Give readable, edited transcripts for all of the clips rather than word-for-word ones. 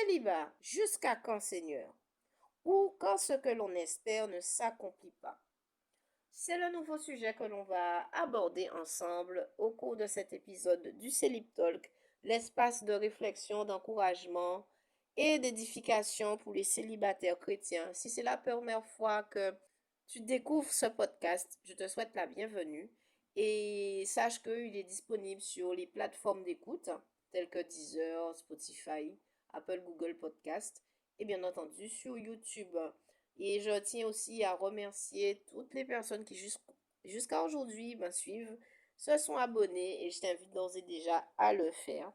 Célibat, jusqu'à quand, Seigneur? Ou quand ce que l'on espère ne s'accomplit pas? C'est le nouveau sujet que l'on va aborder ensemble au cours de cet épisode du Célib Talk, l'espace de réflexion, d'encouragement et d'édification pour les célibataires chrétiens. Si c'est la première fois que tu découvres ce podcast, je te souhaite la bienvenue et sache qu'il est disponible sur les plateformes d'écoute telles que Deezer, Spotify, Apple, Google Podcast et bien entendu sur YouTube. Et je tiens aussi à remercier toutes les personnes qui jusqu'à aujourd'hui me suivent, se sont abonnées et je t'invite d'ores et déjà à le faire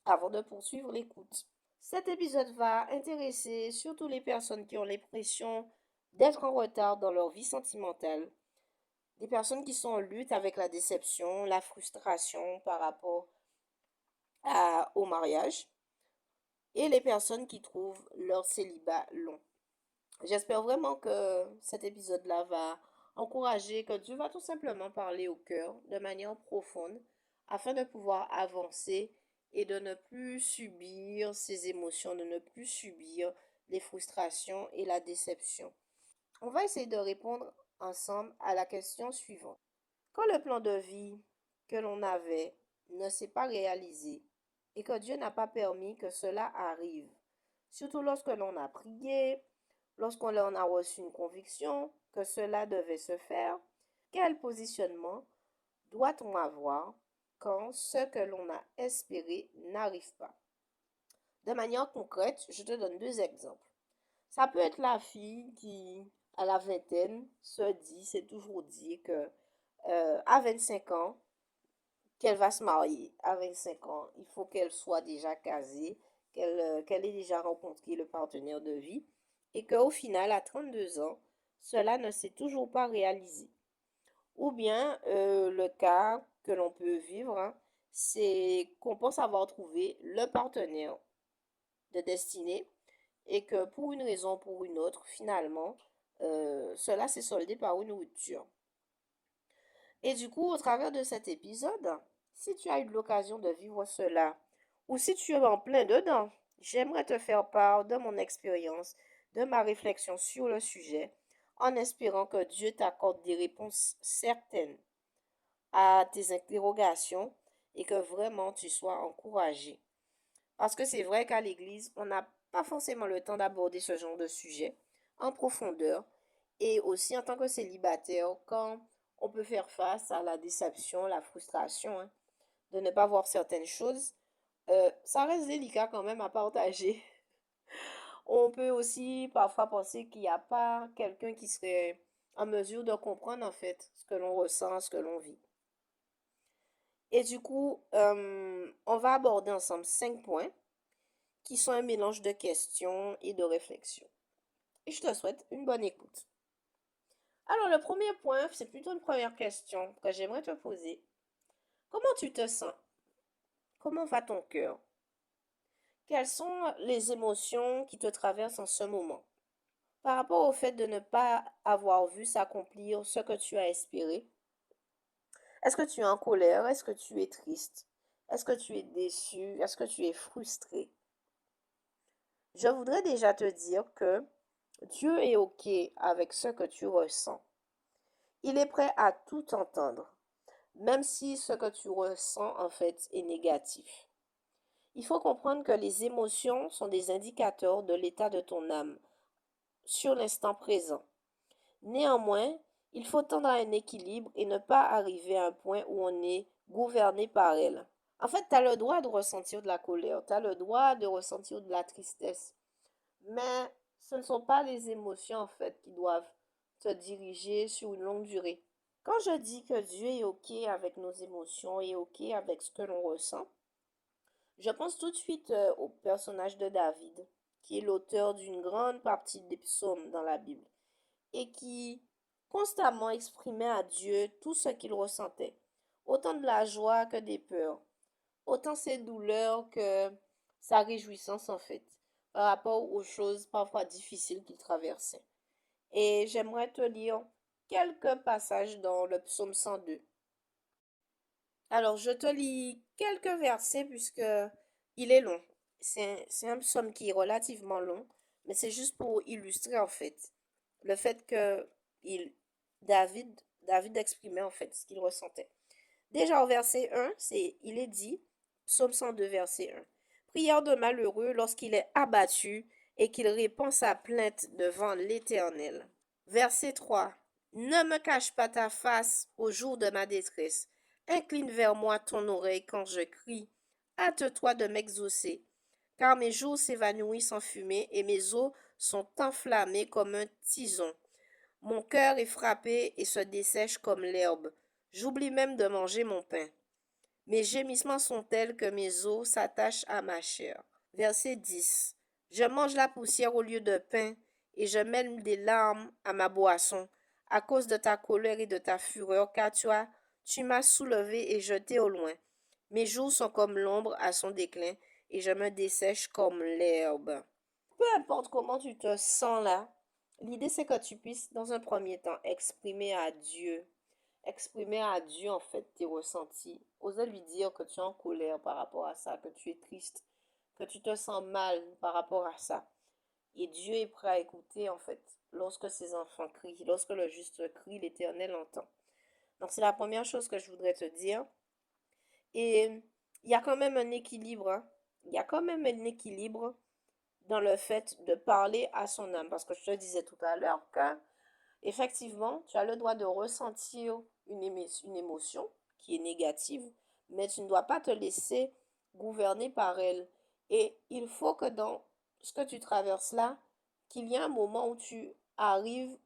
avant de poursuivre l'écoute. Cet épisode va intéresser surtout les personnes qui ont l'impression d'être en retard dans leur vie sentimentale, des personnes qui sont en lutte avec la déception, la frustration par rapport au mariage et les personnes qui trouvent leur célibat long. J'espère vraiment que cet épisode-là va encourager, que Dieu va tout simplement parler au cœur de manière profonde afin de pouvoir avancer et de ne plus subir ces émotions, de ne plus subir les frustrations et la déception. On va essayer de répondre ensemble à la question suivante. Quand le plan de vie que l'on avait ne s'est pas réalisé et que Dieu n'a pas permis que cela arrive, surtout lorsque l'on a prié, lorsqu'on en a reçu une conviction que cela devait se faire, quel positionnement doit-on avoir quand ce que l'on a espéré n'arrive pas? De manière concrète, je te donne deux exemples. Ça peut être la fille qui, à la vingtaine, s'est toujours dit que à 25 ans, qu'elle va se marier. À 25 ans, il faut qu'elle soit déjà casée, qu'elle ait déjà rencontré le partenaire de vie et qu'au final, à 32 ans, cela ne s'est toujours pas réalisé. Ou bien le cas que l'on peut vivre, hein, c'est qu'on pense avoir trouvé le partenaire de destinée et que pour une raison ou pour une autre, finalement, cela s'est soldé par une rupture. Et du coup, au travers de cet épisode, si tu as eu l'occasion de vivre cela, ou si tu es en plein dedans, j'aimerais te faire part de mon expérience, de ma réflexion sur le sujet, en espérant que Dieu t'accorde des réponses certaines à tes interrogations et que vraiment tu sois encouragé. Parce que c'est vrai qu'à l'église, on n'a pas forcément le temps d'aborder ce genre de sujet en profondeur. Et aussi en tant que célibataire, quand on peut faire face à la déception, la frustration, hein, de ne pas voir certaines choses, ça reste délicat quand même à partager. On peut aussi parfois penser qu'il n'y a pas quelqu'un qui serait en mesure de comprendre en fait ce que l'on ressent, ce que l'on vit. Et du coup, on va aborder ensemble 5 points qui sont un mélange de questions et de réflexions. Et je te souhaite une bonne écoute. Alors, le premier point, c'est plutôt une première question que j'aimerais te poser. Comment tu te sens? Comment va ton cœur? Quelles sont les émotions qui te traversent en ce moment? Par rapport au fait de ne pas avoir vu s'accomplir ce que tu as espéré, est-ce que tu es en colère? Est-ce que tu es triste? Est-ce que tu es déçu? Est-ce que tu es frustré? Je voudrais déjà te dire que Dieu est OK avec ce que tu ressens. Il est prêt à tout entendre, même si ce que tu ressens en fait est négatif. Il faut comprendre que les émotions sont des indicateurs de l'état de ton âme sur l'instant présent. Néanmoins, il faut tendre à un équilibre et ne pas arriver à un point où on est gouverné par elles. En fait, tu as le droit de ressentir de la colère, tu as le droit de ressentir de la tristesse, mais ce ne sont pas les émotions en fait qui doivent te diriger sur une longue durée. Quand je dis que Dieu est OK avec nos émotions et OK avec ce que l'on ressent, je pense tout de suite au personnage de David, qui est l'auteur d'une grande partie des psaumes dans la Bible et qui constamment exprimait à Dieu tout ce qu'il ressentait, autant de la joie que des peurs, autant ses douleurs que sa réjouissance en fait, par rapport aux choses parfois difficiles qu'il traversait. Et j'aimerais te lire quelques passages dans le psaume 102. Alors, je te lis quelques versets puisque il est long. c'est un psaume qui est relativement long, mais c'est juste pour illustrer en fait le fait que il, David exprimait en fait ce qu'il ressentait. Déjà au verset 1, il est dit, psaume 102, verset 1, prière de malheureux lorsqu'il est abattu et qu'il répand sa plainte devant l'Éternel. Verset 3, ne me cache pas ta face au jour de ma détresse. Incline vers moi ton oreille quand je crie. Hâte-toi de m'exaucer, car mes jours s'évanouissent en fumée et mes os sont enflammés comme un tison. Mon cœur est frappé et se dessèche comme l'herbe. J'oublie même de manger mon pain. Mes gémissements sont tels que mes os s'attachent à ma chair. Verset 10. Je mange la poussière au lieu de pain et je mêle des larmes à ma boisson à cause de ta colère et de ta fureur, car tu m'as soulevé et jeté au loin. Mes jours sont comme l'ombre à son déclin et je me dessèche comme l'herbe. Peu importe comment tu te sens là, l'idée c'est que tu puisses dans un premier temps exprimer à Dieu en fait tes ressentis, oser lui dire que tu es en colère par rapport à ça, que tu es triste, que tu te sens mal par rapport à ça. Et Dieu est prêt à écouter en fait lorsque ses enfants crient, lorsque le juste crie, l'Éternel entend. Donc c'est la première chose que je voudrais te dire. Et il y a quand même un équilibre, hein. Il y a quand même un équilibre dans le fait de parler à son âme. Parce que je te disais tout à l'heure que, effectivement, tu as le droit de ressentir une émotion qui est négative, mais tu ne dois pas te laisser gouverner par elle. Et il faut que dans ce que tu traverses là, qu'il y ait un moment où tu arrives,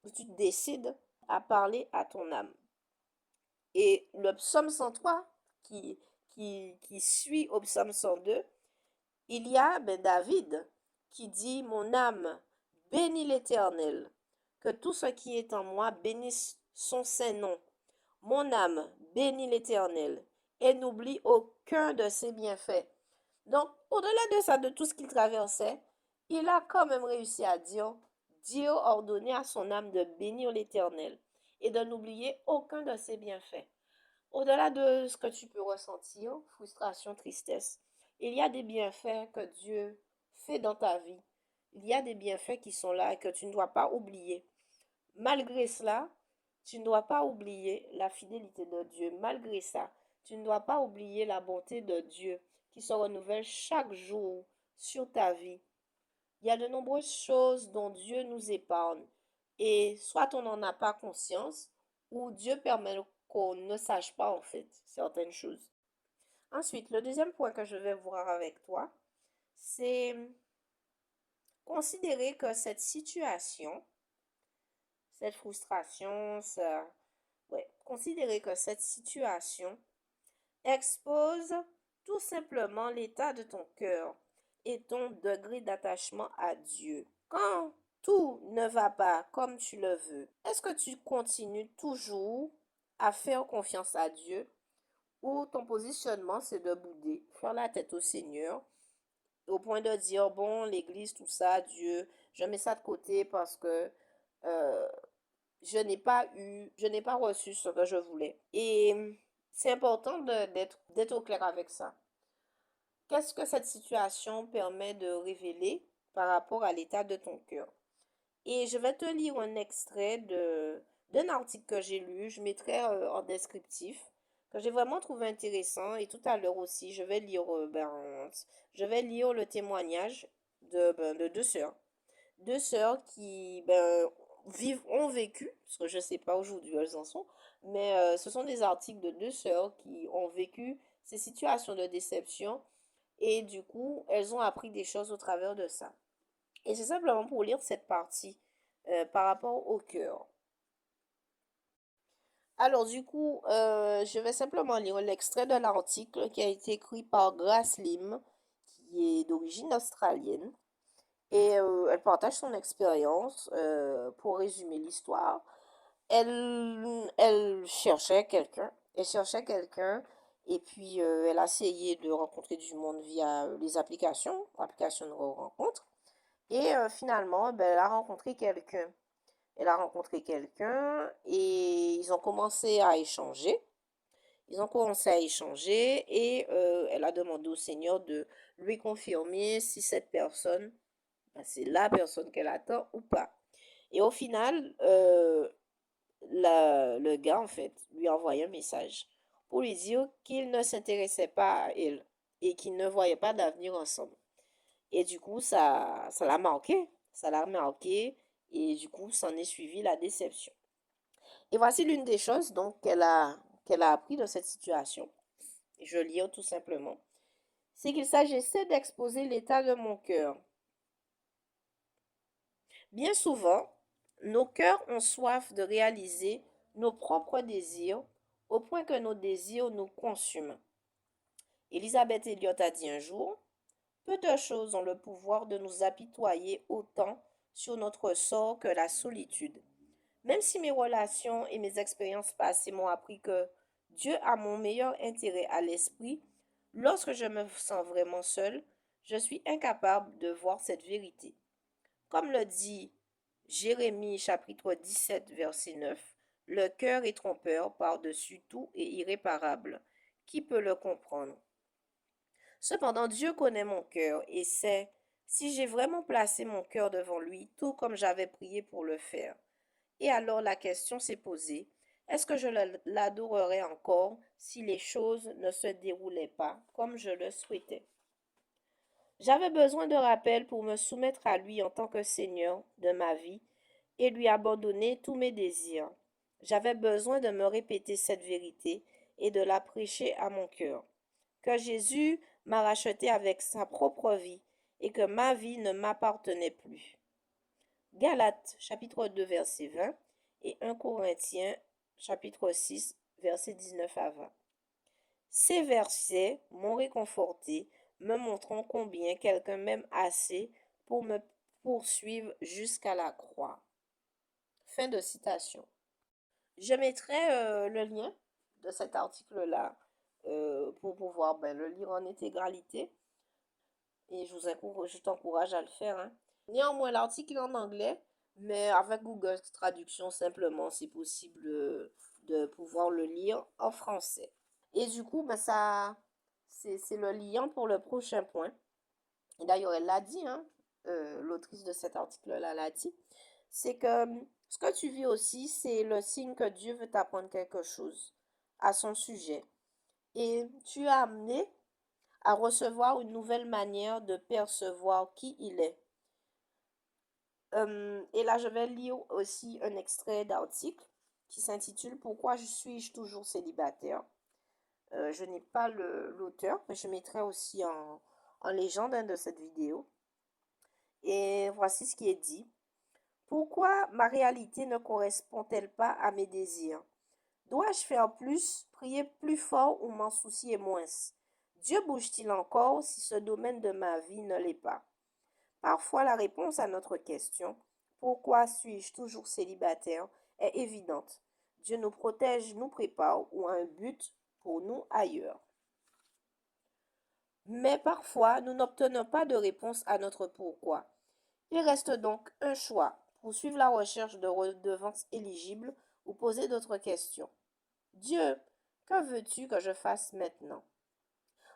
où tu décides à parler à ton âme. Et le psaume 103 qui suit au psaume 102, il y a David qui dit, mon âme bénit l'Éternel, que tout ce qui est en moi bénisse son saint nom. Mon âme bénit l'Éternel et n'oublie aucun de ses bienfaits. Donc, au-delà de ça, de tout ce qu'il traversait, il a quand même réussi à dire, Dieu a ordonné à son âme de bénir l'Éternel et de n'oublier aucun de ses bienfaits. Au-delà de ce que tu peux ressentir, frustration, tristesse, il y a des bienfaits que Dieu fait dans ta vie. Il y a des bienfaits qui sont là et que tu ne dois pas oublier. Malgré cela, tu ne dois pas oublier la fidélité de Dieu. Malgré ça, tu ne dois pas oublier la bonté de Dieu qui se renouvelle chaque jour sur ta vie. Il y a de nombreuses choses dont Dieu nous épargne. Et soit on n'en a pas conscience, ou Dieu permet qu'on ne sache pas en fait certaines choses. Ensuite, le deuxième point que je vais voir avec toi, c'est considérer que cette situation, cette frustration, considérer que cette situation expose tout simplement l'état de ton cœur et ton degré d'attachement à Dieu. Quand tout ne va pas comme tu le veux, est-ce que tu continues toujours à faire confiance à Dieu ou ton positionnement c'est de bouder, faire la tête au Seigneur au point de dire bon, l'église, tout ça, Dieu, je mets ça de côté parce que euh, je n'ai pas reçu ce que je voulais. Et c'est important d'être au clair avec ça. Qu'est-ce que cette situation permet de révéler par rapport à l'état de ton cœur? Et je vais te lire un extrait d'un article que j'ai lu, je mettrai en descriptif, que j'ai vraiment trouvé intéressant. Et tout à l'heure aussi, je vais lire le témoignage de deux sœurs. Deux sœurs qui ont vécu, parce que je ne sais pas aujourd'hui où elles en sont, mais ce sont des articles de deux sœurs qui ont vécu ces situations de déception et du coup, elles ont appris des choses au travers de ça. Et c'est simplement pour lire cette partie par rapport au cœur. Alors du coup, je vais simplement lire l'extrait de l'article qui a été écrit par Grace Lim, qui est d'origine australienne. Et elle partage son expérience. Pour résumer l'histoire, elle cherchait quelqu'un. Elle cherchait quelqu'un. Et puis, elle a essayé de rencontrer du monde via les applications de rencontre. Et finalement, elle a rencontré quelqu'un. Elle a rencontré quelqu'un et ils ont commencé à échanger. Ils ont commencé à échanger et elle a demandé au Seigneur de lui confirmer si cette personne, ben, c'est la personne qu'elle attend ou pas. Et au final, le gars, en fait, lui a envoyé un message pour lui dire qu'il ne s'intéressait pas à elle et qu'il ne voyait pas d'avenir ensemble. Et du coup, ça l'a marqué. Ça l'a marqué. Et du coup, s'en est suivi la déception. Et voici l'une des choses donc qu'elle a appris de cette situation. Je lis tout simplement. C'est qu'il s'agissait d'exposer l'état de mon cœur. Bien souvent, nos cœurs ont soif de réaliser nos propres désirs au point que nos désirs nous consument. Elisabeth Elliot a dit un jour, peu de choses ont le pouvoir de nous apitoyer autant sur notre sort que la solitude. Même si mes relations et mes expériences passées m'ont appris que Dieu a mon meilleur intérêt à l'esprit, lorsque je me sens vraiment seul, je suis incapable de voir cette vérité. Comme le dit Jérémie chapitre 17 verset 9, le cœur est trompeur par-dessus tout et irréparable. Qui peut le comprendre? Cependant, Dieu connaît mon cœur et sait si j'ai vraiment placé mon cœur devant lui, tout comme j'avais prié pour le faire. Et alors la question s'est posée, est-ce que je l'adorerais encore si les choses ne se déroulaient pas comme je le souhaitais? J'avais besoin de rappel pour me soumettre à lui en tant que Seigneur de ma vie et lui abandonner tous mes désirs. J'avais besoin de me répéter cette vérité et de la prêcher à mon cœur. Que Jésus m'a racheté avec sa propre vie et que ma vie ne m'appartenait plus. Galates chapitre 2 verset 20 et 1 Corinthiens chapitre 6 verset 19 à 20. Ces versets m'ont réconforté, me montrant combien quelqu'un m'aime assez pour me poursuivre jusqu'à la croix. Fin de citation. Je mettrai le lien de cet article-là pour pouvoir le lire en intégralité et je t'encourage à le faire. Hein. Néanmoins, l'article est en anglais, mais avec Google Traduction simplement, c'est possible de pouvoir le lire en français. Et du coup, c'est le lien pour le prochain point. Et d'ailleurs, elle l'a dit, hein, l'autrice de cet article-là l'a dit, c'est que ce que tu vis aussi, c'est le signe que Dieu veut t'apprendre quelque chose à son sujet. Et tu es amené à recevoir une nouvelle manière de percevoir qui il est. Et là, je vais lire aussi un extrait d'article qui s'intitule Pourquoi suis-je toujours célibataire? Je n'ai pas l'auteur, mais je mettrai aussi en légende de cette vidéo. Et voici ce qui est dit. Pourquoi ma réalité ne correspond-elle pas à mes désirs? Dois-je faire plus, prier plus fort ou m'en soucier moins? Dieu bouge-t-il encore si ce domaine de ma vie ne l'est pas? Parfois, la réponse à notre question, pourquoi suis-je toujours célibataire, est évidente. Dieu nous protège, nous prépare ou a un but pour nous ailleurs. Mais parfois, nous n'obtenons pas de réponse à notre pourquoi. Il reste donc un choix, poursuivre la recherche de redevances éligibles ou poser d'autres questions. Dieu, que veux-tu que je fasse maintenant?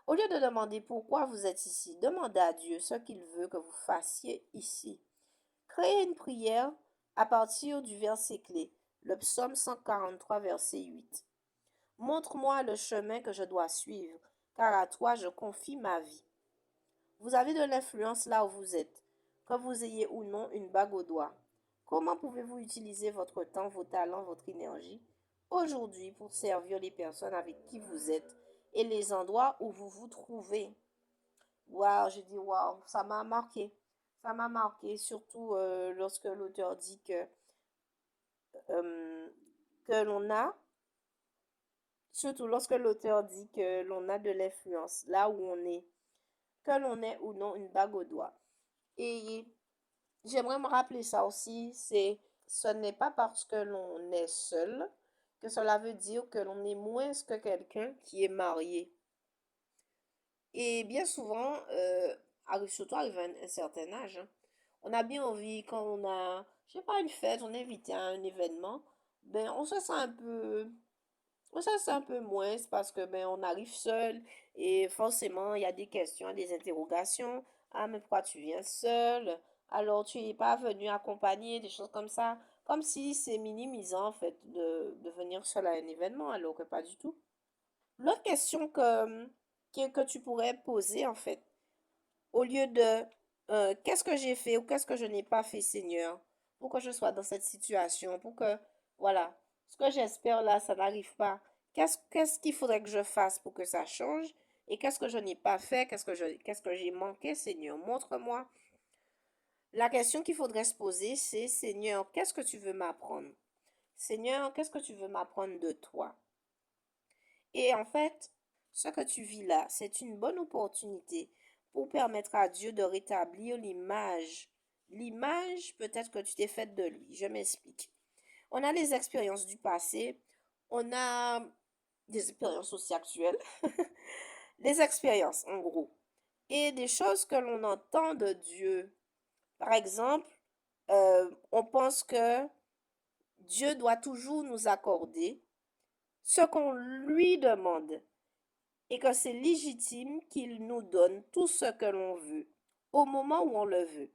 Au lieu de demander pourquoi vous êtes ici, demandez à Dieu ce qu'il veut que vous fassiez ici. Créez une prière à partir du verset clé, le psaume 143, verset 8. Montre-moi le chemin que je dois suivre, car à toi je confie ma vie. Vous avez de l'influence là où vous êtes, que vous ayez ou non une bague au doigt. Comment pouvez-vous utiliser votre temps, vos talents, votre énergie aujourd'hui pour servir les personnes avec qui vous êtes et les endroits où vous vous trouvez? Waouh, je dis waouh, ça m'a marqué. Ça m'a marqué, surtout lorsque l'auteur dit euh, que l'on a, surtout lorsque l'auteur dit que l'on a de l'influence là où on est, que l'on ait ou non une bague au doigt. Et j'aimerais me rappeler ça aussi, ce n'est pas parce que l'on est seul que cela veut dire que l'on est moins que quelqu'un qui est marié. Et bien souvent, surtout arrivé à un certain âge, hein, on a bien envie quand on a, je sais pas, une fête, on est invité à un événement, ben on se sent un peu Ça, c'est un peu moins, c'est parce que ben, on arrive seul et forcément, il y a des questions, des interrogations. Ah, mais pourquoi tu viens seul? Alors, tu n'es pas venu accompagner, des choses comme ça. Comme si c'est minimisant, en fait, de venir seul à un événement, alors que pas du tout. L'autre question que tu pourrais poser, en fait, au lieu de qu'est-ce que j'ai fait ou qu'est-ce que je n'ai pas fait, Seigneur, pour que je sois dans cette situation, pour que, voilà, ce que j'espère là, ça n'arrive pas. Qu'est-ce qu'il faudrait que je fasse pour que ça change? Et qu'est-ce que je n'ai pas fait? Qu'est-ce que j'ai manqué, Seigneur? Montre-moi. La question qu'il faudrait se poser, c'est, Seigneur, qu'est-ce que tu veux m'apprendre? Seigneur, qu'est-ce que tu veux m'apprendre de toi? Et en fait, ce que tu vis là, c'est une bonne opportunité pour permettre à Dieu de rétablir l'image. L'image peut-être que tu t'es faite de lui. Je m'explique. On a les expériences du passé, on a des expériences aussi actuelles, des expériences en gros, et des choses que l'on entend de Dieu. Par exemple, on pense que Dieu doit toujours nous accorder ce qu'on lui demande et que c'est légitime qu'il nous donne tout ce que l'on veut au moment où on le veut.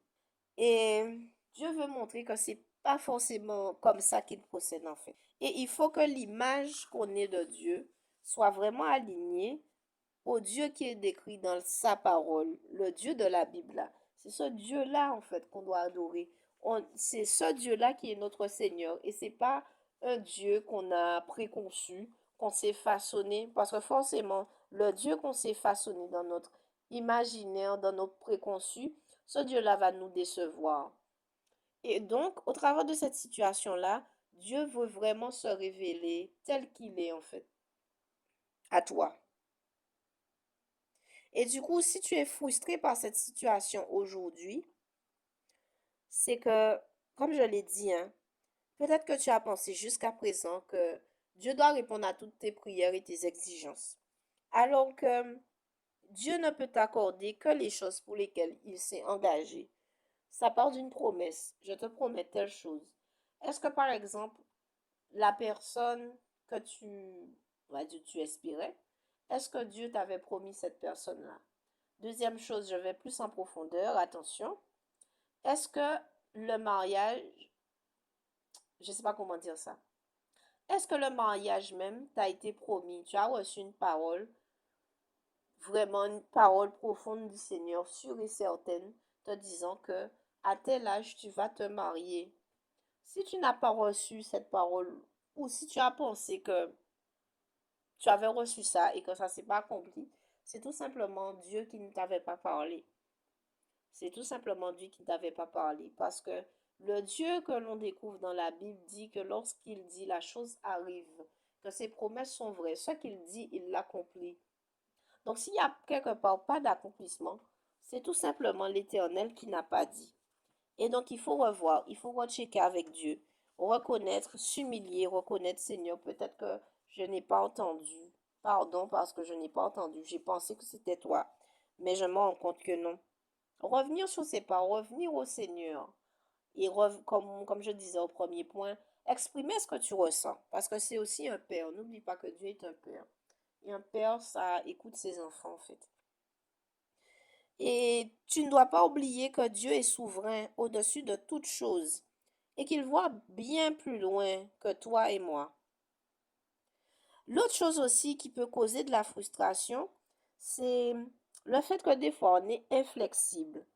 Et Dieu veut montrer que c'est pas forcément comme ça qu'il procède en fait. Et il faut que l'image qu'on ait de Dieu soit vraiment alignée au Dieu qui est décrit dans sa parole, le Dieu de la Bible. C'est ce Dieu-là en fait qu'on doit adorer. C'est ce Dieu-là qui est notre Seigneur et c'est pas un Dieu qu'on a préconçu, qu'on s'est façonné, parce que forcément, le Dieu qu'on s'est façonné dans notre imaginaire, dans notre préconçu, ce Dieu-là va nous décevoir. Et donc, au travers de cette situation-là, Dieu veut vraiment se révéler tel qu'il est en fait, à toi. Et du coup, si tu es frustré par cette situation aujourd'hui, c'est que, comme je l'ai dit, hein, peut-être que tu as pensé jusqu'à présent que Dieu doit répondre à toutes tes prières et tes exigences. Alors que Dieu ne peut t'accorder que les choses pour lesquelles il s'est engagé. Ça part d'une promesse. Je te promets telle chose. Est-ce que, par exemple, la personne que on va dire, tu espérais, est-ce que Dieu t'avait promis cette personne-là? Deuxième chose, je vais plus en profondeur, attention. Est-ce que le mariage, je ne sais pas comment dire ça, est-ce que le mariage même t'a été promis? Tu as reçu une parole, vraiment une parole profonde du Seigneur, sûre et certaine, te disant que à tel âge tu vas te marier. Si tu n'as pas reçu cette parole, ou si tu as pensé que tu avais reçu ça et que ça ne s'est pas accompli, c'est tout simplement Dieu qui ne t'avait pas parlé. C'est tout simplement Dieu qui ne t'avait pas parlé. Parce que le Dieu que l'on découvre dans la Bible dit que lorsqu'il dit la chose arrive, que ses promesses sont vraies. Ce qu'il dit, il l'accomplit. Donc s'il y a quelque part pas d'accomplissement, c'est tout simplement l'Éternel qui n'a pas dit. Et donc il faut revoir, il faut rechecker avec Dieu, reconnaître, s'humilier, reconnaître, Seigneur, peut-être que je n'ai pas entendu. Pardon parce que je n'ai pas entendu. J'ai pensé que c'était toi, mais je me rends compte que non. Revenir sur ses pas, revenir au Seigneur. Et comme je disais au premier point, exprimer ce que tu ressens. Parce que c'est aussi un père. N'oublie pas que Dieu est un père. Et un père, ça écoute ses enfants, en fait. Et tu ne dois pas oublier que Dieu est souverain au-dessus de toute chose et qu'il voit bien plus loin que toi et moi. L'autre chose aussi qui peut causer de la frustration, c'est le fait que des fois on est inflexible.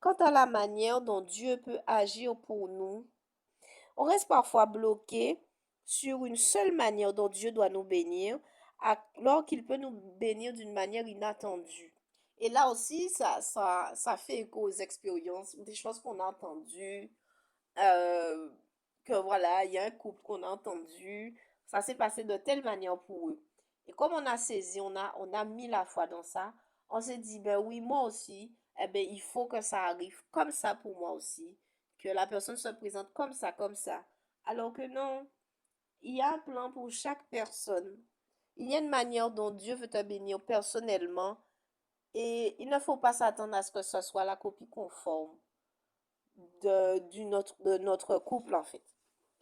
Quant à la manière dont Dieu peut agir pour nous, on reste parfois bloqué sur une seule manière dont Dieu doit nous bénir, alors qu'il peut nous bénir d'une manière inattendue. Et là aussi, ça fait écho aux expériences, des choses qu'on a entendues, euh, que voilà, il y a un couple qu'on a entendu, ça s'est passé de telle manière pour eux. Et comme on a saisi, on a mis la foi dans ça, on s'est dit, ben oui, moi aussi, eh ben, il faut que ça arrive comme ça pour moi aussi, que la personne se présente comme ça, comme ça. Alors que non, il y a un plan pour chaque personne. Il y a une manière dont Dieu veut te bénir personnellement et il ne faut pas s'attendre à ce que ce soit la copie conforme de notre couple en fait.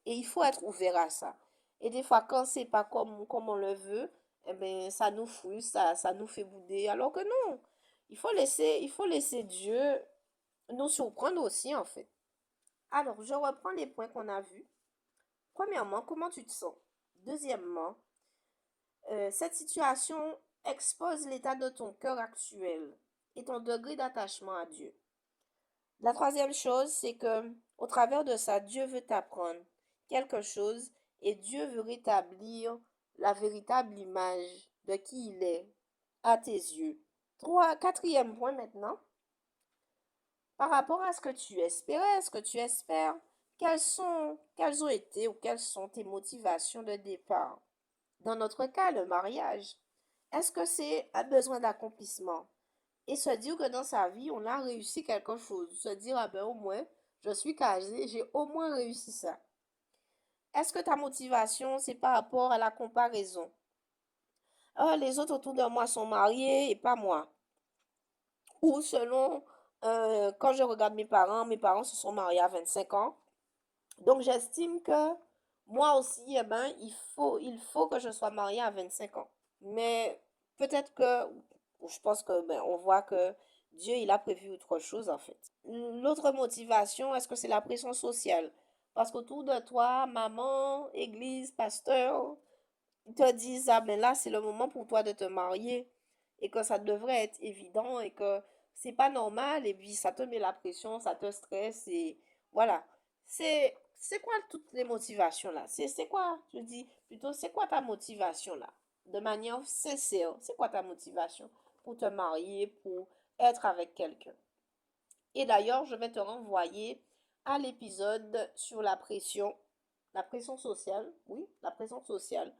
Et il faut être ouvert à ça. Et des fois, quand c'est pas comme on le veut, eh ben, ça nous frustre, ça nous fait bouder. Alors que non, il faut laisser Dieu nous surprendre aussi, en fait. Alors, je reprends les points qu'on a vus. Premièrement, comment tu te sens? Deuxièmement, cette situation expose l'état de ton cœur actuel et ton degré d'attachement à Dieu. La troisième chose, c'est que au travers de ça, Dieu veut t'apprendre quelque chose et Dieu veut rétablir la véritable image de qui il est à tes yeux. Quatrième point maintenant, par rapport à ce que tu espérais, ce que tu espères, quelles ont été ou quelles sont tes motivations de départ? Dans notre cas, le mariage. Est-ce que c'est un besoin d'accomplissement? Et se dire que dans sa vie, on a réussi quelque chose. Se dire, ah ben au moins, je suis casée, j'ai au moins réussi ça. Est-ce que ta motivation, c'est par rapport à la comparaison? Ah, les autres autour de moi sont mariés et pas moi. Ou selon, quand je regarde mes parents se sont mariés à 25 ans. Donc j'estime que moi aussi, eh ben, il faut que je sois mariée à 25 ans. Mais peut-être que, je pense que, ben, on voit que Dieu, il a prévu autre chose en fait. L'autre motivation, est-ce que c'est la pression sociale? Parce qu'autour de toi, maman, église, pasteur, ils te disent, ah ben là, c'est le moment pour toi de te marier et que ça devrait être évident et que c'est pas normal et puis ça te met la pression, ça te stresse et voilà. C'est quoi toutes les motivations là? C'est quoi, je dis plutôt, c'est quoi ta motivation là? De manière sincère, c'est quoi ta motivation pour te marier, pour être avec quelqu'un? Et d'ailleurs, je vais te renvoyer à l'épisode sur la pression sociale, oui, la pression sociale.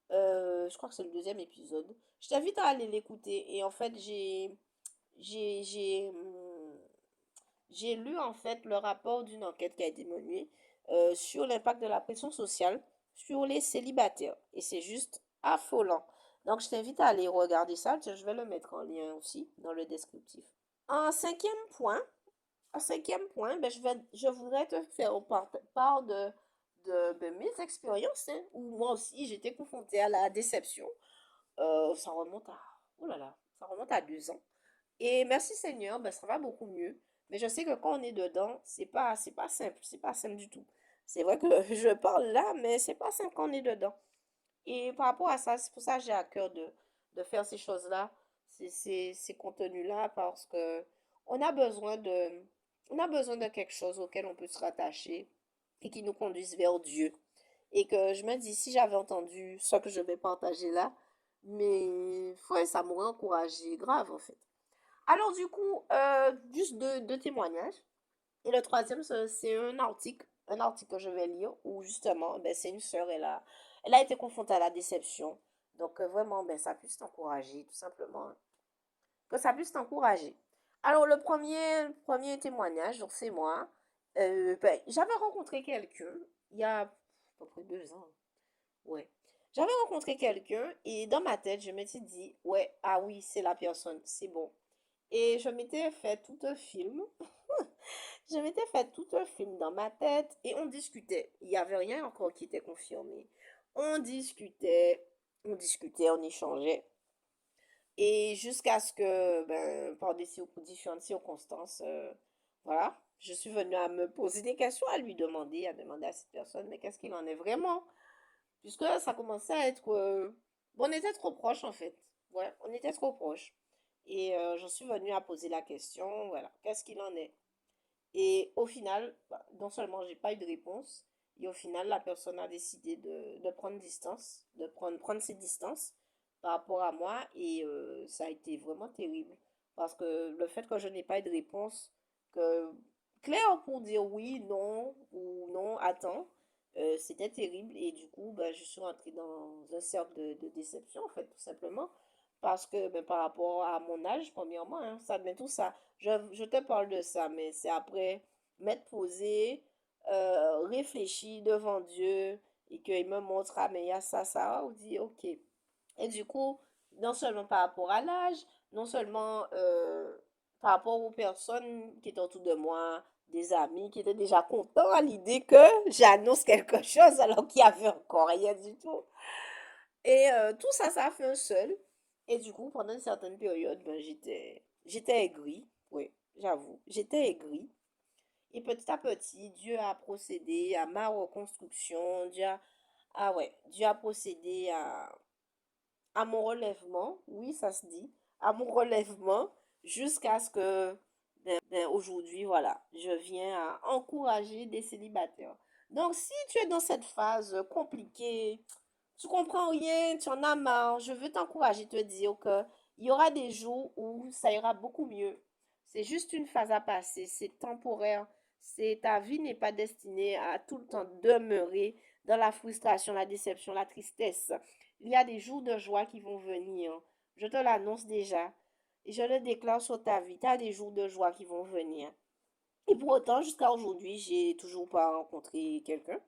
Je crois que c'est le deuxième épisode. Je t'invite à aller l'écouter. Et en fait, j'ai, j'ai, hum, j'ai lu en fait le rapport d'une enquête qui a été menée sur l'impact de la pression sociale sur les célibataires. Et c'est juste affolant. Donc, je t'invite à aller regarder ça. Tiens, je vais le mettre en lien aussi dans le descriptif. En cinquième point, ben, je voudrais te faire part de mes expériences, hein, où moi aussi j'étais confrontée à la déception. Ça remonte à, oh là là, ça remonte à 2 ans. Et merci Seigneur, ben, ça va beaucoup mieux. Mais je sais que quand on est dedans, c'est pas simple, c'est pas simple du tout. C'est vrai que je parle là, mais c'est pas simple quand on est dedans. Et par rapport à ça, c'est pour ça que j'ai à cœur de faire ces choses-là, ces contenus-là, parce que on a besoin de, on a besoin de quelque chose auquel on peut se rattacher et qui nous conduise vers Dieu. Et que je me dis, si j'avais entendu ce que je vais partager là, mais ouais, ça m'aurait encouragé grave en fait. Alors du coup, juste deux témoignages. Et le troisième, c'est un article que je vais lire où justement, ben, c'est une sœur, elle a été confrontée à la déception. Donc vraiment, ben, ça puisse t'encourager, tout simplement. Que ça puisse t'encourager. Alors le premier témoignage, donc c'est moi. Ben, j'avais rencontré quelqu'un il y a à peu près 2 ans. Ouais. J'avais rencontré quelqu'un et dans ma tête, je m'étais dit, ouais, ah oui, c'est la personne, c'est bon. Et je m'étais fait tout un film. Je m'étais fait tout un film dans ma tête et on discutait. Il n'y avait rien encore qui était confirmé. On discutait, on échangeait. Et jusqu'à ce que, ben, par différentes circonstances, voilà, je suis venue à me poser des questions, à demander à cette personne, mais qu'est-ce qu'il en est vraiment? Puisque ça commençait à être... bon, on était trop proches en fait. Ouais, on était trop proches. Et je suis venue à poser la question, voilà, qu'est-ce qu'il en est? Et au final, bah, non seulement j'ai pas eu de réponse, et au final, la personne a décidé de prendre distance, de prendre ses distances par rapport à moi, et ça a été vraiment terrible. Parce que le fait que je n'ai pas eu de réponse que, claire pour dire oui, non, ou non, attends, c'était terrible, et du coup, bah, je suis rentrée dans un cercle de déception, en fait, tout simplement. Parce que ben, par rapport à mon âge, premièrement, hein, ça, mais tout ça, je te parle de ça, mais c'est après m'être posé, réfléchi devant Dieu et qu'il me montre, ah, mais il y a ça, ça, on dit, ok. Et du coup, non seulement par rapport à l'âge, non seulement par rapport aux personnes qui étaient autour de moi, des amis qui étaient déjà contents à l'idée que j'annonce quelque chose alors qu'il n'y avait encore rien du tout. Et tout ça, ça a fait un seul. Et du coup, pendant une certaine période, ben, j'étais aigrie. Oui, j'avoue, j'étais aigrie. Et petit à petit, Dieu a procédé à ma reconstruction. Dieu a procédé à mon relèvement. Oui, ça se dit. À mon relèvement jusqu'à ce que, aujourd'hui, voilà, je viens à encourager des célibataires. Donc, si tu es dans cette phase compliquée, tu comprends rien, tu en as marre, je veux t'encourager, te dire que il y aura des jours où ça ira beaucoup mieux. C'est juste une phase à passer, c'est temporaire. Ta vie n'est pas destinée à tout le temps demeurer dans la frustration, la déception, la tristesse. Il y a des jours de joie qui vont venir. Je te l'annonce déjà. Et je le déclare sur ta vie. Tu as des jours de joie qui vont venir. Et pour autant, jusqu'à aujourd'hui, j'ai toujours pas rencontré quelqu'un.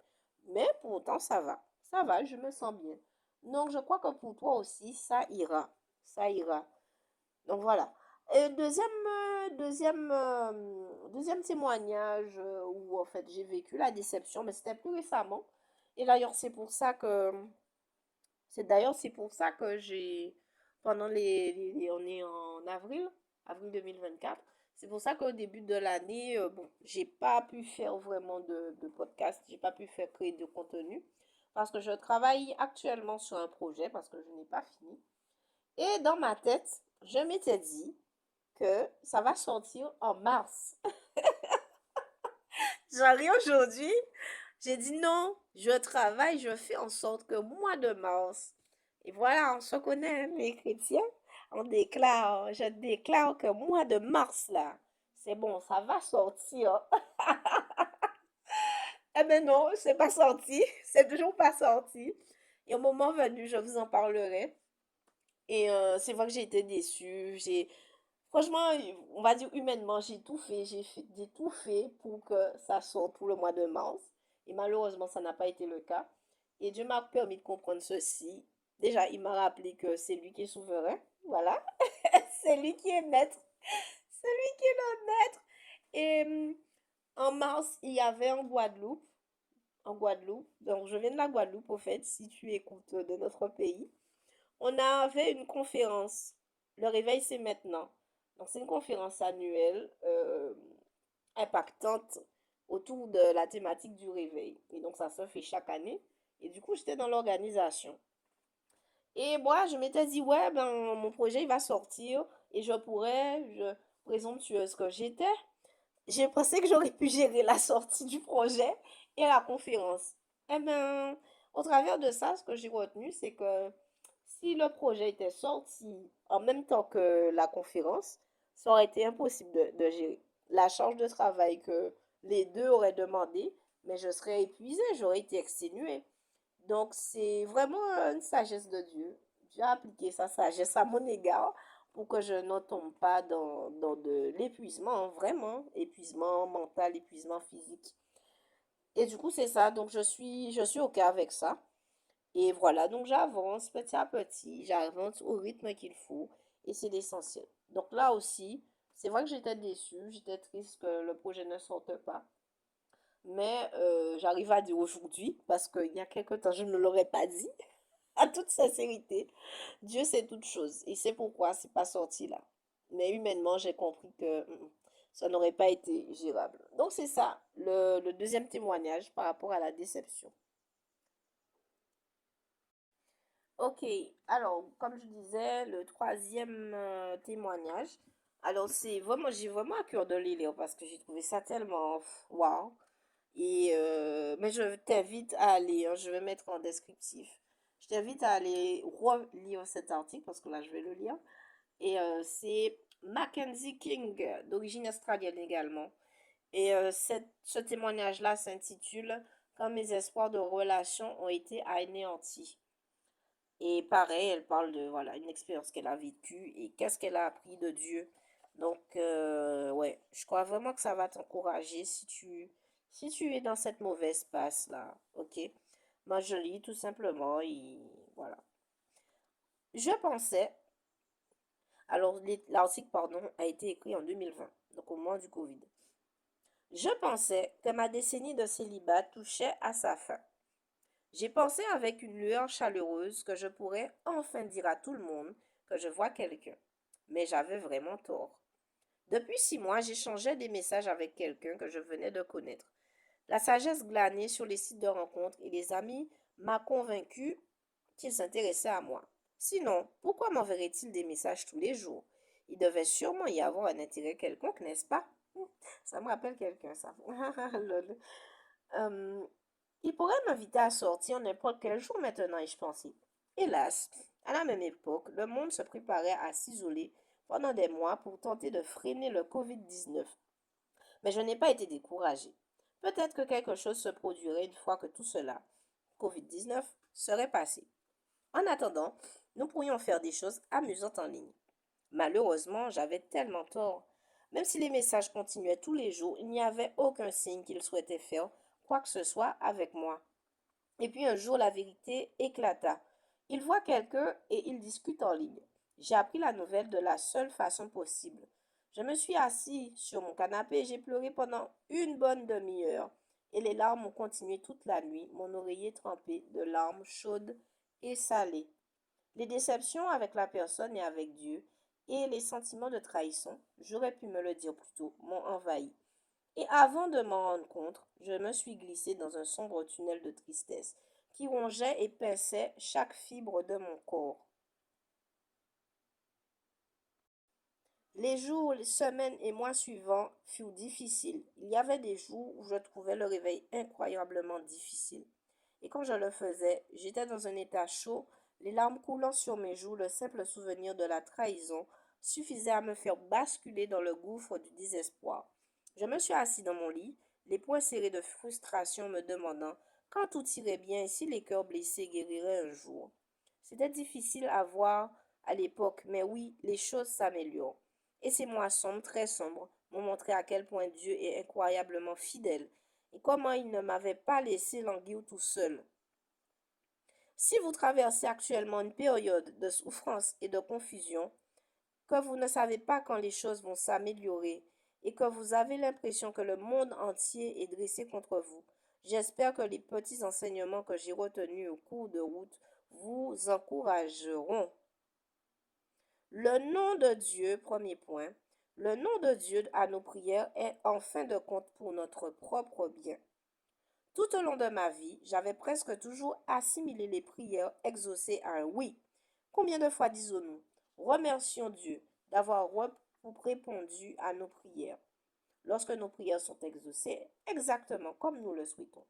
Mais pour autant, ça va. Ça va, je me sens bien. Donc, je crois que pour toi aussi, ça ira. Ça ira. Donc, voilà. Et deuxième témoignage où, en fait, j'ai vécu la déception, mais c'était plus récemment. Et d'ailleurs, c'est pour ça que pendant on est en avril 2024. C'est pour ça qu'au début de l'année, bon, j'ai pas pu faire vraiment de podcast, j'ai pas pu faire créer de contenu parce que je travaille actuellement sur un projet parce que je n'ai pas fini. Et dans ma tête, je m'étais dit que ça va sortir en mars. J'arrive aujourd'hui, j'ai dit non, je travaille, je fais en sorte que mois de mars, et voilà, on se connaît, hein, les chrétiens, je déclare que mois de mars, là, c'est bon, ça va sortir. Eh ben non, c'est pas sorti, c'est toujours pas sorti. Et au moment venu, je vous en parlerai. Et c'est vrai que j'ai été déçue. Franchement, on va dire humainement, j'ai tout fait pour que ça sorte pour le mois de mars. Et malheureusement, ça n'a pas été le cas. Et Dieu m'a permis de comprendre ceci. Déjà, il m'a rappelé que c'est lui qui est souverain. Voilà. C'est lui qui est maître. C'est lui qui est le maître. Et en mars, il y avait en Guadeloupe. En Guadeloupe. Donc, je viens de la Guadeloupe, au fait, si tu écoutes de notre pays. On avait une conférence. Le réveil, c'est maintenant. Donc, c'est une conférence annuelle impactante autour de la thématique du réveil. Et donc, ça se fait chaque année. Et du coup, j'étais dans l'organisation. Et moi, je m'étais dit, ouais, ben, mon projet, il va sortir et présomptueuse que j'étais, j'ai pensé que j'aurais pu gérer la sortie du projet et la conférence. Eh ben, au travers de ça, ce que j'ai retenu, c'est que si le projet était sorti en même temps que la conférence, ça aurait été impossible de gérer. La charge de travail que les deux auraient demandé, mais je serais épuisée, j'aurais été exténuée. Donc, c'est vraiment une sagesse de Dieu. Dieu a appliqué sa sagesse à mon égard pour que je ne tombe pas dans de l'épuisement, hein, vraiment, épuisement mental, épuisement physique. Et du coup, c'est ça. Donc, je suis OK avec ça. Et voilà, donc j'avance petit à petit, j'avance au rythme qu'il faut et c'est l'essentiel. Donc là aussi, c'est vrai que j'étais déçue, j'étais triste que le projet ne sorte pas. Mais j'arrive à dire aujourd'hui, parce qu'il y a quelque temps, je ne l'aurais pas dit, à toute sincérité. Dieu sait toutes choses. Et c'est pourquoi c'est pas sorti là. Mais humainement, j'ai compris que ça n'aurait pas été gérable. Donc c'est ça, le deuxième témoignage par rapport à la déception. Ok, alors comme je disais, le troisième témoignage, alors j'ai vraiment à cœur de le lire parce que j'ai trouvé ça tellement waouh. Et mais je t'invite à aller, hein, je vais mettre en descriptif. Je t'invite à aller relire cet article parce que là je vais le lire. Et c'est Mackenzie King, d'origine australienne également. Et ce témoignage-là s'intitule Quand mes espoirs de relation ont été anéantis. Et pareil, elle parle de voilà, une expérience qu'elle a vécue et qu'est-ce qu'elle a appris de Dieu. Donc, ouais, je crois vraiment que ça va t'encourager si tu es dans cette mauvaise passe-là. Ok? Moi, je lis tout simplement et voilà. Je pensais Alors, l'article, pardon, a été écrit en 2020, donc au moment du Covid. Je pensais que ma décennie de célibat touchait à sa fin. J'ai pensé avec une lueur chaleureuse que je pourrais enfin dire à tout le monde que je vois quelqu'un. Mais j'avais vraiment tort. Depuis 6 mois, j'échangeais des messages avec quelqu'un que je venais de connaître. La sagesse glanée sur les sites de rencontres et les amis m'a convaincu qu'il s'intéressait à moi. Sinon, pourquoi m'enverrait-il des messages tous les jours? Il devait sûrement y avoir un intérêt quelconque, n'est-ce pas? Ça me rappelle quelqu'un, ça. Lol. Euh, il pourrait m'inviter à sortir n'importe quel jour maintenant, ai-je pensé. Hélas, à la même époque, le monde se préparait à s'isoler pendant des mois pour tenter de freiner le Covid-19. Mais je n'ai pas été découragée. Peut-être que quelque chose se produirait une fois que tout cela, Covid-19, serait passé. En attendant, nous pourrions faire des choses amusantes en ligne. Malheureusement, j'avais tellement tort. Même si les messages continuaient tous les jours, il n'y avait aucun signe qu'il souhaitait faire quoi que ce soit avec moi. Et puis un jour, la vérité éclata. Il voit quelqu'un et il discute en ligne. J'ai appris la nouvelle de la seule façon possible. Je me suis assis sur mon canapé et j'ai pleuré pendant une bonne demi-heure. Et les larmes ont continué toute la nuit, mon oreiller trempé de larmes chaudes et salées. Les déceptions avec la personne et avec Dieu et les sentiments de trahison, j'aurais pu me le dire plus tôt, m'ont envahi. Et avant de m'en rendre compte, je me suis glissée dans un sombre tunnel de tristesse qui rongeait et pinçait chaque fibre de mon corps. Les jours, les semaines et mois suivants furent difficiles. Il y avait des jours où je trouvais le réveil incroyablement difficile. Et quand je le faisais, j'étais dans un état chaud, les larmes coulant sur mes joues, le simple souvenir de la trahison suffisait à me faire basculer dans le gouffre du désespoir. Je me suis assis dans mon lit, les poings serrés de frustration me demandant quand tout irait bien et si les cœurs blessés guériraient un jour. C'était difficile à voir à l'époque, mais oui, les choses s'améliorent. Et ces mois sombres, très sombres, m'ont montré à quel point Dieu est incroyablement fidèle et comment il ne m'avait pas laissé languir tout seul. Si vous traversez actuellement une période de souffrance et de confusion, que vous ne savez pas quand les choses vont s'améliorer et que vous avez l'impression que le monde entier est dressé contre vous, j'espère que les petits enseignements que j'ai retenus au cours de route vous encourageront. Le nom de Dieu, premier point, le nom de Dieu à nos prières est en fin de compte pour notre propre bien. Tout au long de ma vie, j'avais presque toujours assimilé les prières exaucées à un oui. Combien de fois disons-nous, remercions Dieu d'avoir répondu à nos prières lorsque nos prières sont exaucées exactement comme nous le souhaitons.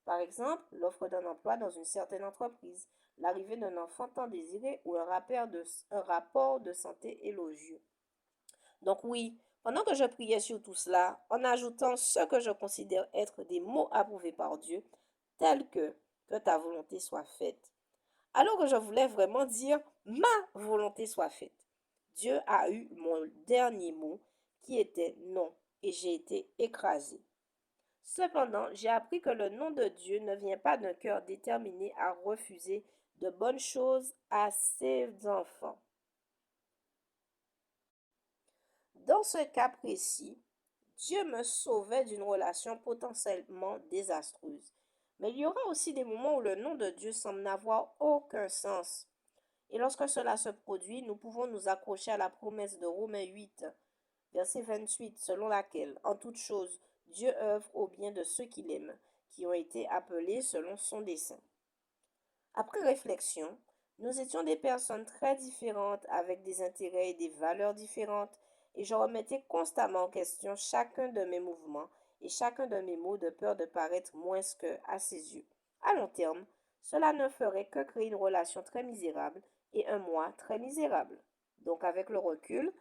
Par exemple, l'offre d'un emploi dans une certaine entreprise, l'arrivée d'un enfant tant désiré ou un rapport de santé élogieux. Donc oui, pendant que je priais sur tout cela, en ajoutant ce que je considère être des mots approuvés par Dieu, tels que ta volonté soit faite. Alors que je voulais vraiment dire ma volonté soit faite. Dieu a eu mon dernier mot qui était non et j'ai été écrasée. Cependant, j'ai appris que le nom de Dieu ne vient pas d'un cœur déterminé à refuser de bonnes choses à ses enfants. Dans ce cas précis, Dieu me sauvait d'une relation potentiellement désastreuse. Mais il y aura aussi des moments où le nom de Dieu semble n'avoir aucun sens. Et lorsque cela se produit, nous pouvons nous accrocher à la promesse de Romains 8, verset 28, selon laquelle, en toute chose, Dieu œuvre au bien de ceux qu'il aime, qui ont été appelés selon son dessein. Après réflexion, nous étions des personnes très différentes avec des intérêts et des valeurs différentes et je remettais constamment en question chacun de mes mouvements et chacun de mes mots de peur de paraître moins que à ses yeux. À long terme, cela ne ferait que créer une relation très misérable et un moi très misérable. Donc avec le recul,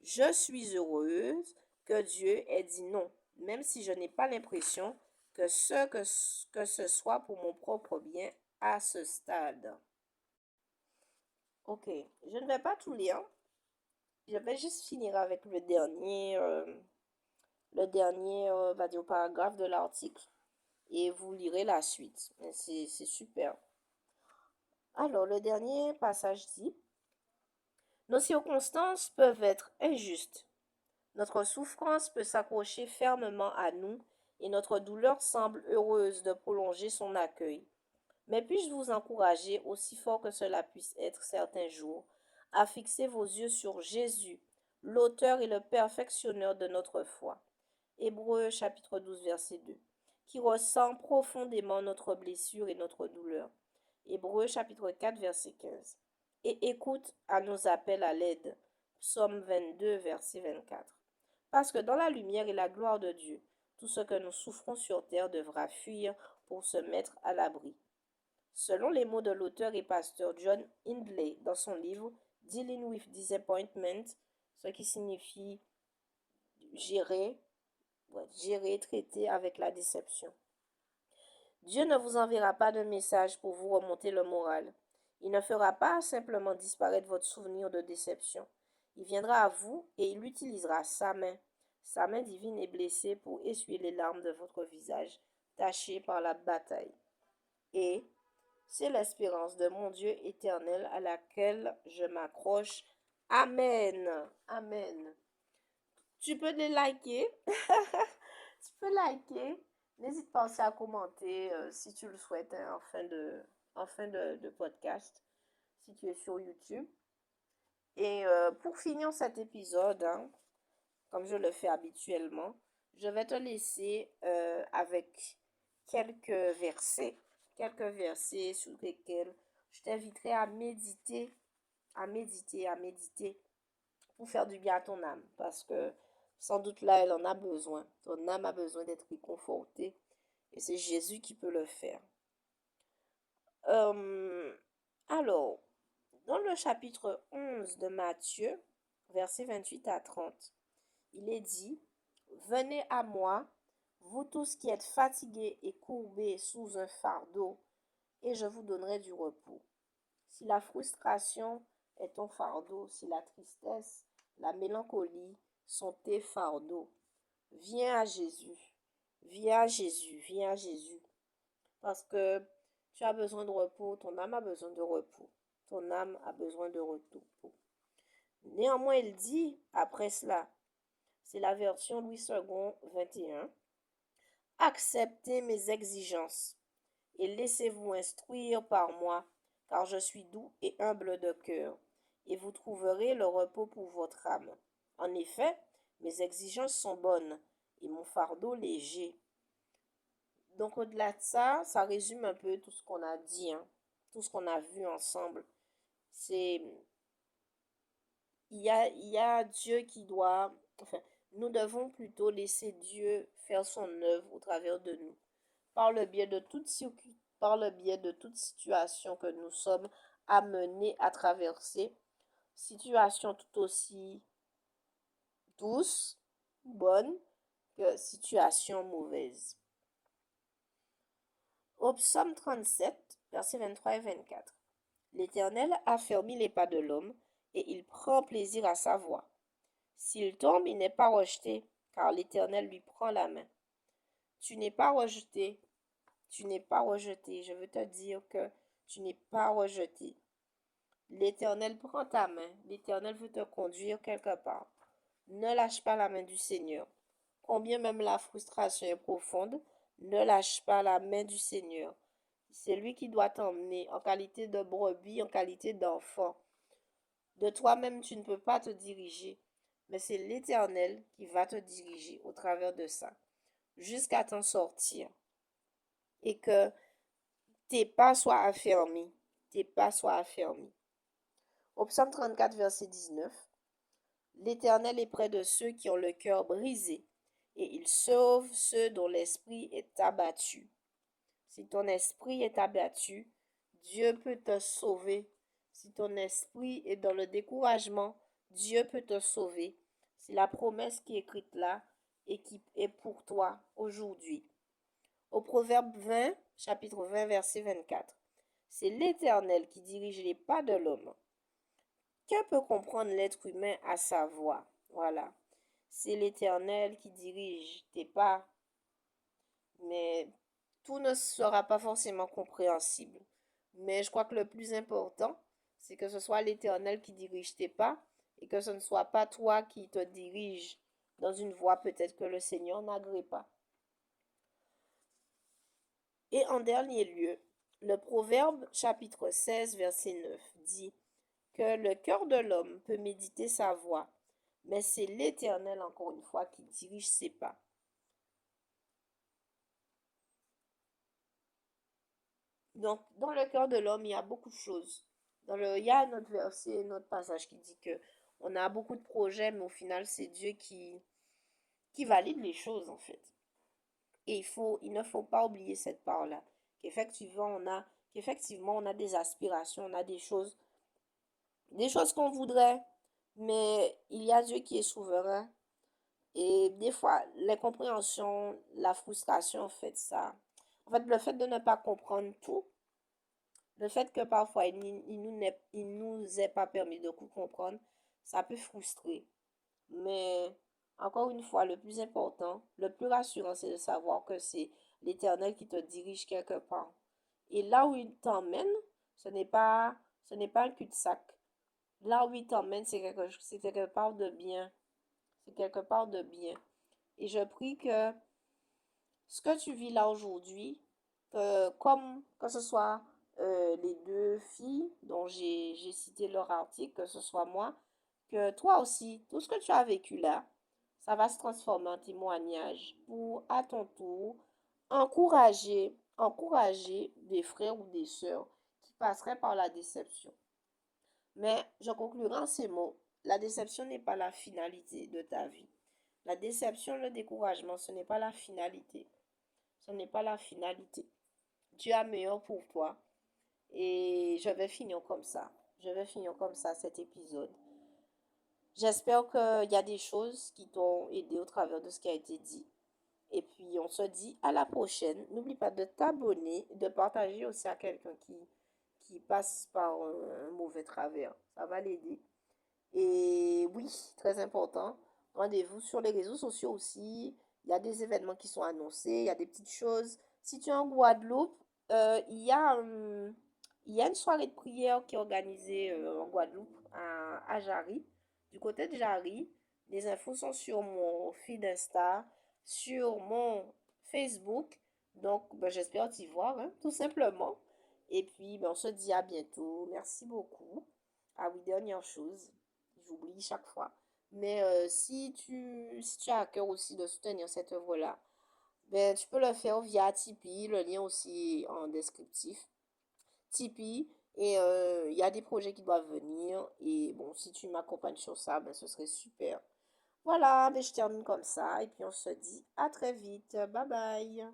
je suis heureuse que Dieu ait dit non, même si je n'ai pas l'impression que ce soit pour mon propre bien à ce stade. Ok, je ne vais pas tout lire. Je vais juste finir avec le dernier paragraphe de l'article et vous lirez la suite. C'est super. Alors, le dernier passage dit, Nos circonstances peuvent être injustes. Notre souffrance peut s'accrocher fermement à nous et notre douleur semble heureuse de prolonger son accueil. Mais puis-je vous encourager, aussi fort que cela puisse être certains jours, à fixer vos yeux sur Jésus, l'auteur et le perfectionneur de notre foi. Hébreux chapitre 12 verset 2, qui ressent profondément notre blessure et notre douleur. Hébreux chapitre 4 verset 15. Et écoute à nos appels à l'aide. Psaume 22 verset 24. Parce que dans la lumière et la gloire de Dieu, tout ce que nous souffrons sur terre devra fuir pour se mettre à l'abri. Selon les mots de l'auteur et pasteur John Hindley dans son livre Dealing with Disappointment, ce qui signifie gérer, traiter avec la déception. Dieu ne vous enverra pas de message pour vous remonter le moral. Il ne fera pas simplement disparaître votre souvenir de déception. Il viendra à vous et il utilisera sa main divine et blessée pour essuyer les larmes de votre visage, taché par la bataille. Et c'est l'espérance de mon Dieu éternel à laquelle je m'accroche. Amen. Amen. Tu peux les liker. Tu peux liker. N'hésite pas aussi à commenter si tu le souhaites hein, en fin de podcast, si tu es sur YouTube. Et pour finir cet épisode, hein, comme je le fais habituellement, je vais te laisser avec quelques versets, sur lesquels je t'inviterai à méditer, pour faire du bien à ton âme, parce que sans doute là, elle en a besoin. Ton âme a besoin d'être réconfortée, et c'est Jésus qui peut le faire. Euh, alors, dans le chapitre 11 de Matthieu, versets 28 à 30, il est dit, venez à moi, vous tous qui êtes fatigués et courbés sous un fardeau, et je vous donnerai du repos. Si la frustration est ton fardeau, si la tristesse, la mélancolie sont tes fardeaux, viens à Jésus, viens à Jésus, viens à Jésus. Parce que tu as besoin de repos, ton âme a besoin de repos, ton âme a besoin de repos. Néanmoins, il dit, après cela, c'est la version Louis II 21, acceptez mes exigences et laissez-vous instruire par moi, car je suis doux et humble de cœur, et vous trouverez le repos pour votre âme. En effet, mes exigences sont bonnes et mon fardeau léger. Donc au-delà de ça, ça résume un peu tout ce qu'on a dit, hein, tout ce qu'on a vu ensemble. C'est il y a Dieu qui doit, enfin, nous devons plutôt laisser Dieu faire son œuvre au travers de nous, par le biais de par le biais de toute situation que nous sommes amenés à traverser, situation tout aussi douce, bonne, que situation mauvaise. Au psaume 37, versets 23 et 24. L'Éternel affermit les pas de l'homme, et il prend plaisir à sa voix. S'il tombe, il n'est pas rejeté, car l'Éternel lui prend la main. Tu n'es pas rejeté, tu n'es pas rejeté. Je veux te dire que tu n'es pas rejeté. L'Éternel prend ta main, l'Éternel veut te conduire quelque part. Ne lâche pas la main du Seigneur. Combien même la frustration est profonde, ne lâche pas la main du Seigneur. C'est lui qui doit t'emmener en qualité de brebis, en qualité d'enfant. De toi-même, tu ne peux pas te diriger, mais c'est l'Éternel qui va te diriger au travers de ça, jusqu'à t'en sortir. Et que tes pas soient affermis, tes pas soient affermis. Au psaume 34, verset 19, l'Éternel est près de ceux qui ont le cœur brisé, et il sauve ceux dont l'esprit est abattu. Si ton esprit est abattu, Dieu peut te sauver. Si ton esprit est dans le découragement, Dieu peut te sauver. C'est la promesse qui est écrite là et qui est pour toi aujourd'hui. Au Proverbe 20, chapitre 20, verset 24. C'est l'Éternel qui dirige les pas de l'homme. Que peut comprendre l'être humain à sa voix? Voilà. C'est l'Éternel qui dirige tes pas. Mais tout ne sera pas forcément compréhensible. Mais je crois que le plus important, c'est que ce soit l'Éternel qui dirige tes pas et que ce ne soit pas toi qui te dirige dans une voie peut-être que le Seigneur n'agrée pas. Et en dernier lieu, le Proverbe chapitre 16 verset 9 dit que le cœur de l'homme peut méditer sa voie, mais c'est l'Éternel encore une fois qui dirige ses pas. Donc, dans le cœur de l'homme, il y a beaucoup de choses. Il y a notre verset, notre passage qui dit que on a beaucoup de projets, mais au final, c'est Dieu qui valide les choses, en fait. Et il ne faut pas oublier cette part-là. Qu'effectivement, on a des aspirations, on a des choses qu'on voudrait, mais il y a Dieu qui est souverain. Et des fois, l'incompréhension, la frustration, en fait, le fait de ne pas comprendre tout, le fait que parfois il nous est pas permis de tout comprendre, ça peut frustrer. Mais encore une fois, le plus important, le plus rassurant, c'est de savoir que c'est l'Éternel qui te dirige quelque part. Et là où il t'emmène, ce n'est pas un cul-de-sac. Là où il t'emmène, c'est quelque part de bien. C'est quelque part de bien. Et je prie que ce que tu vis là aujourd'hui, comme que ce soit les deux filles dont j'ai cité leur article, que ce soit moi, que toi aussi, tout ce que tu as vécu là, ça va se transformer en témoignage pour, à ton tour, encourager des frères ou des sœurs qui passeraient par la déception. Mais je conclurai en ces mots. La déception n'est pas la finalité de ta vie. La déception, le découragement, ce n'est pas la finalité. Ce n'est pas la finalité. Dieu a meilleur pour toi. Et je vais finir comme ça. Je vais finir comme ça cet épisode. J'espère qu'il y a des choses qui t'ont aidé au travers de ce qui a été dit. Et puis, on se dit à la prochaine. N'oublie pas de t'abonner, de partager aussi à quelqu'un qui passe par un mauvais travers. Ça va l'aider. Et oui, très important, rendez-vous sur les réseaux sociaux aussi. Il y a des événements qui sont annoncés, il y a des petites choses. Si tu es en Guadeloupe, il y a une soirée de prière qui est organisée en Guadeloupe, à Jarry. Du côté de Jarry, les infos sont sur mon feed Insta, sur mon Facebook. Donc, ben, j'espère t'y voir, hein, tout simplement. Et puis, ben, on se dit à bientôt. Merci beaucoup. Ah oui, dernière chose, j'oublie chaque fois. Mais si tu as à cœur aussi de soutenir cette œuvre-là, ben, tu peux le faire via Tipeee, le lien aussi est en descriptif. Tipeee, et il y a des projets qui doivent venir. Et bon, si tu m'accompagnes sur ça, ben, ce serait super. Voilà, ben, je termine comme ça. Et puis on se dit à très vite. Bye bye.